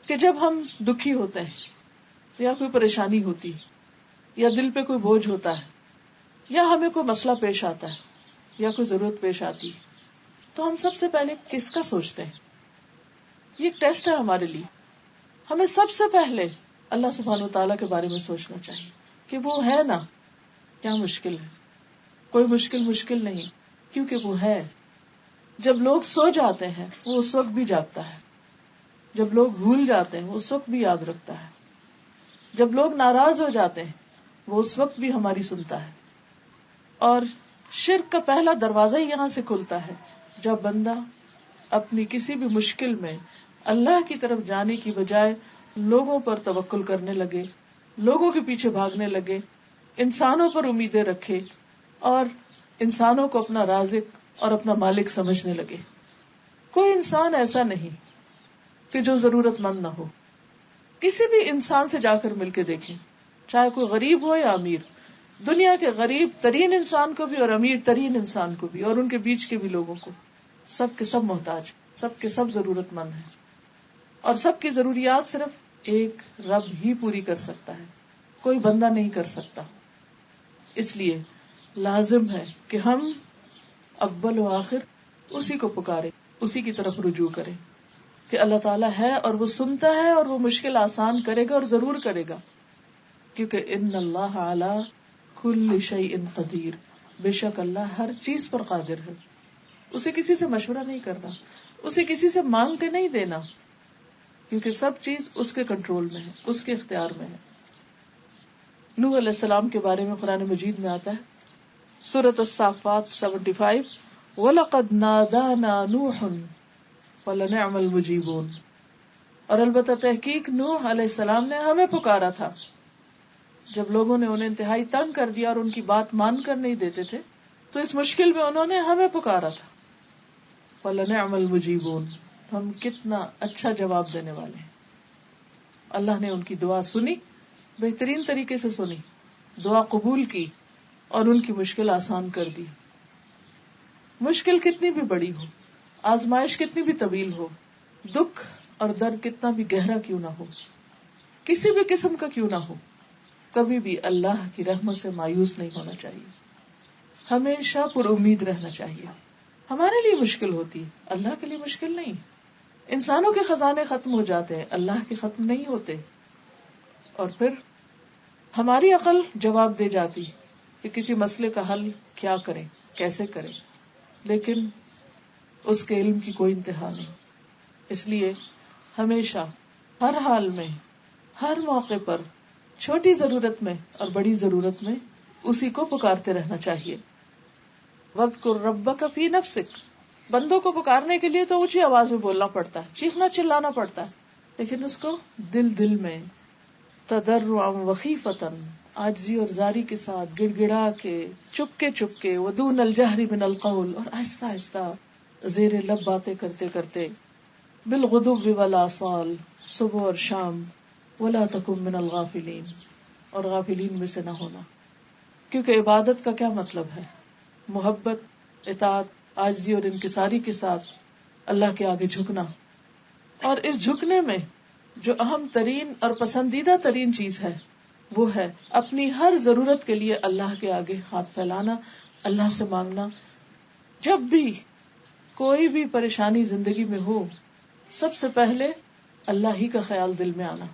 کہ جب ہم دکھی ہوتے ہیں یا کوئی پریشانی ہوتی یا دل پہ کوئی بوجھ ہوتا ہے یا ہمیں کوئی مسئلہ پیش آتا ہے یا کوئی ضرورت پیش آتی تو ہم سب سے پہلے کس کا سوچتے ہیں؟ یہ ایک ٹیسٹ ہے ہمارے لیے. ہمیں سب سے پہلے اللہ سبحانہ وتعالیٰ کے بارے میں سوچنا چاہیے کہ وہ ہے نا. کیا مشکل ہے؟ کوئی مشکل نہیں، کیونکہ وہ ہے. جب لوگ سو جاتے ہیں وہ اس وقت بھی جاگتا ہے، جب لوگ بھول جاتے ہیں وہ اس وقت بھی یاد رکھتا ہے، جب لوگ ناراض ہو جاتے ہیں وہ اس وقت بھی ہماری سنتا ہے. اور شرک کا پہلا دروازہ ہی یہاں سے کھلتا ہے جب بندہ اپنی کسی بھی مشکل میں اللہ کی طرف جانے کی بجائے لوگوں پر توکل کرنے لگے، لوگوں کے پیچھے بھاگنے لگے، انسانوں پر امیدیں رکھے اور انسانوں کو اپنا رازق اور اپنا مالک سمجھنے لگے. کوئی انسان ایسا نہیں کہ جو ضرورت مند نہ ہو. کسی بھی انسان سے جا کر مل کے دیکھیں، چاہے کوئی غریب ہو یا امیر، دنیا کے غریب ترین انسان کو بھی اور امیر ترین انسان کو بھی اور ان کے بیچ کے بھی لوگوں کو، سب کے سب محتاج، سب کے سب ضرورت مند ہیں. اور سب کی ضروریات صرف ایک رب ہی پوری کر سکتا ہے، کوئی بندہ نہیں کر سکتا. اس لیے لازم ہے کہ ہم اول و آخر اسی کو پکارے، اسی کی طرف رجوع کریں کہ اللہ تعالیٰ ہے اور وہ سنتا ہے اور وہ مشکل آسان کرے گا اور ضرور کرے گا، کیونکہ ان اللہ علی کل شیء قدیر، بے شک اللہ ہر چیز پر قادر ہے. اسے کسی سے مشورہ نہیں کرنا، اسے کسی سے مانگ کے نہیں دینا، کیونکہ سب چیز اس کے کنٹرول میں ہے، اس کے اختیار میں ہے. نوح علیہ السلام کے بارے میں قرآن مجید میں آتا ہے سورۃ الصافات 75، وَلَقَدْ نَادَانَا نُوحٌ وَلَنِعْمَ الْمُجِيبُونَ، اور البتہ تحقیق نوح علیہ السلام نے ہمیں پکارا تھا جب لوگوں نے انہیں انتہائی تنگ کر دیا اور ان کی بات مان کر نہیں دیتے تھے، تو اس مشکل میں انہوں نے ہمیں پکارا تھا. وَلَنِعْمَ الْمُجِيبُونَ، ہم کتنا اچھا جواب دینے والے ہیں. اللہ نے ان کی دعا سنی، بہترین طریقے سے سنی، دعا قبول کی اور ان کی مشکل آسان کر دی. مشکل کتنی بھی بڑی ہو، آزمائش کتنی بھی طویل ہو، دکھ اور درد کتنا بھی گہرا کیوں نہ ہو، کسی بھی قسم کا کیوں نہ ہو، کبھی بھی اللہ کی رحمت سے مایوس نہیں ہونا چاہیے، ہمیشہ پر امید رہنا چاہیے. ہمارے لیے مشکل ہوتی ہے، اللہ کے لیے مشکل نہیں. انسانوں کے خزانے ختم ہو جاتے ہیں، اللہ کے ختم نہیں ہوتے. اور پھر ہماری عقل جواب دے جاتی کہ کسی مسئلے کا حل کیا کریں، کیسے کریں، لیکن اس کے علم کی کوئی انتہا نہیں. اس لیے ہمیشہ ہر حال میں، ہر موقع پر، چھوٹی ضرورت میں اور بڑی ضرورت میں اسی کو پکارتے رہنا چاہیے. وَاذْكُرْ رَبَّكَ فِي نَفْسِكَ، بندوں کو پکارنے کے لیے تو اونچی آواز میں بولنا پڑتا ہے، چیخنا چلانا پڑتا ہے، لیکن اس کو دل میں تضرعا وخیفتا، عاجزی اور زاری کے ساتھ، گڑ گڑا کے، چپ کے ودون الجہر من القول، اور آہستہ آہستہ زیر لب باتیں کرتے کرتے، بالغدو والآصال، صبح اور شام، ولا تکن من الغافلین، اور غافلین میں سے نہ ہونا. کیونکہ عبادت کا کیا مطلب ہے؟ محبت، اطاعت، عاجزی اور انکساری کے ساتھ اللہ کے آگے جھکنا. اور اس جھکنے میں جو اہم ترین اور پسندیدہ ترین چیز ہے وہ ہے اپنی ہر ضرورت کے لیے اللہ کے آگے ہاتھ پھیلانا، اللہ سے مانگنا. جب بھی کوئی بھی پریشانی زندگی میں ہو، سب سے پہلے اللہ ہی کا خیال دل میں آنا.